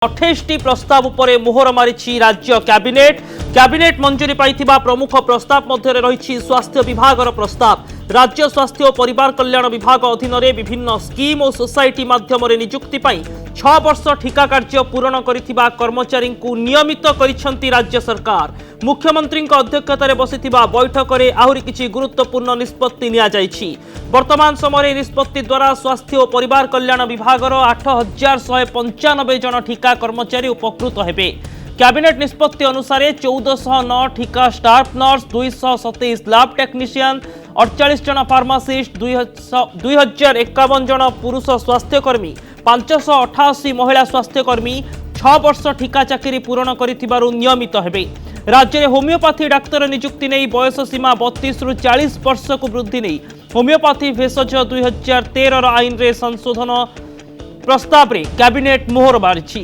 28টি প্রস্তাব উপরে মোহর মারিছি রাজ্য ক্যাবিনেট। ক্যাবিনেট মঞ্জুরি পাইଥିବା প্রমুখ প্রস্তাব মধ্যে রয়েছে স্বাস্থ্য বিভাগর প্রস্তাব। রাজ্য স্বাস্থ্য ও পরিবার কল্যাণ বিভাগ অধীনরে বিভিন্ন স্কিম ও সোসাইটি মাধ্যমে নিযুক্তি পাই 6 বর্ষ ঠিকা কার্য পূরণ করিଥିବା কর্মচারী নিয়মিত করিছন্তি রাজ্য সরকার। মুখ্যমন্ত্রী অধ্যক্ষতায় বসিଥିବା বৈঠকরে আহুরি কিছু গুরুত্বপূর্ণ নিষ্পত্তি নিয়া যাইছি। বর্তমান সময়ে নিষ্পত্তি দ্বারা স্বাস্থ্য ও পরিবার কল্যাণ বিভাগর 8195 জন ঠিকা কর্মচারী উপকৃত হেবে। ক্যাবিনেট নিষ্পত্তি অনুসারে 1409 ঠিকা স্টাফ নর্স, 227 ল্যাব টেকনিशियन, 48 জন ফার্মাসিস্ট, 2051 জন পুরুষ স্বাস্থ্যকর্মী, 588 মহিলা স্বাস্থ্যকর্মী 6 বর্ষ ঠিকা চাকরি পূরণ করিथिबारु नियमित हेबे। राज्य में होमियोपैथी डाक्तर नियुक्ति नहीं बयस सीमा 32 रु 40 वर्ष को वृद्धि नहीं होमियोपैथी भेषज 2013 आईन रे संशोधन प्रस्ताव रे कैबिनेट मोहर मारिछि।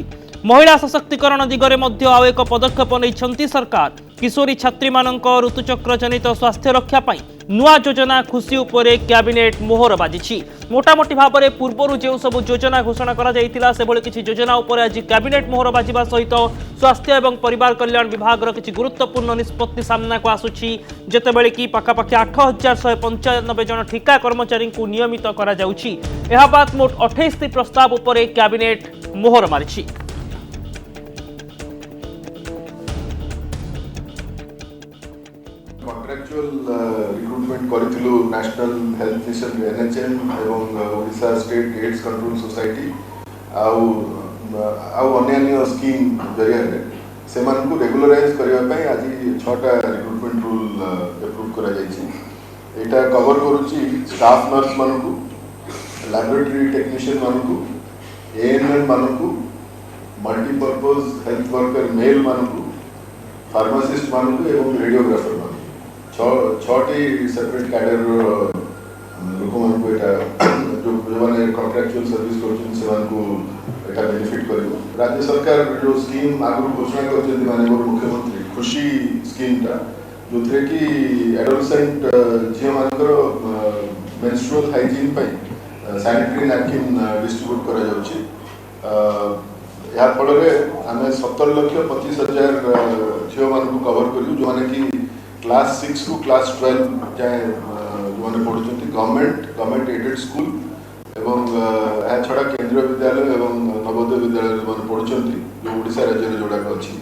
महिला सशक्तिकरण दिगरे मध्य आउ एक पदक्षेप नहीं सरकार। किशोरी छात्री मानक ऋतुचक्र जनित स्वास्थ्य रक्षा पाई नुआ योजना खुशी उपरे कैबिनेट मोहर बाजिछि। मोटामोटी भाव में पूर्व जो सब योजना घोषणा करा जाइतिला से भली किछि योजना उपरे आज कैबिनेट मोहर बाजिबा सहित स्वास्थ्य एवं परिवार कल्याण विभाग किछि गुरुत्वपूर्ण निष्पत्ति सामना को आसुछि। जेतेबेले कि पाखापाखि 8195 जन ठिका कर्मचारी को नियमित करा जाउछि। एहा बाद मोट 28 प्रस्ताव उपरे कैबिनेट मोहर मारिछि। कॉन्ट्रैक्चुअल रिक्रुटमेंट करिथिलु नेशनल हेल्थ मिशन एनएचएम एवं Odisha state AIDS control society आउ अन्य स्कीम जरिया से रेगुलराइज करने आज 6टा रिक्रुटमेंट रूल एप्रूव करा जाइछि। एटा कवर करूची स्टाफ नर्स मानकु, लैबोरेटरी टेक्नीशियन मानकु, एएनएम मानकु, मल्टीपर्पज हेल्थ वर्कर मेल मानकु, फार्मासिस्ट मानकु एवं रेडियोग्राफर मानकु 6टी सेपरेट कैडर लोक मानकु एटा जो माने कॉन्ट्रैक्चुअल सर्विस करछन से मानकु एटा बेनिफिट करिवो। राज्य सरकार जो स्कीम आगु घोषणा करछन माने मुख्यमंत्री खुशी स्कीम ता जोथरे कि एडोलसेंट झियो मानकर मेंस्ट्रुअल हाइजीन पाई सैनिटरी नैपकिन डिस्ट्रीब्यूट करा जाउछि। या फल आम 17,25,000 झील मान कवर करूँ जो मैंने कि क्लास 6 टू क्लास 12 जाए जो मैंने पढ़ुं गवर्नमेंट एडेड स्कूल एवं यह छड़ा केंद्रीय विद्यालय एवं नवोदय विद्यालय जो मैंने पढ़ुं जो ओडिशा राज्य जोड़ाक अच्छी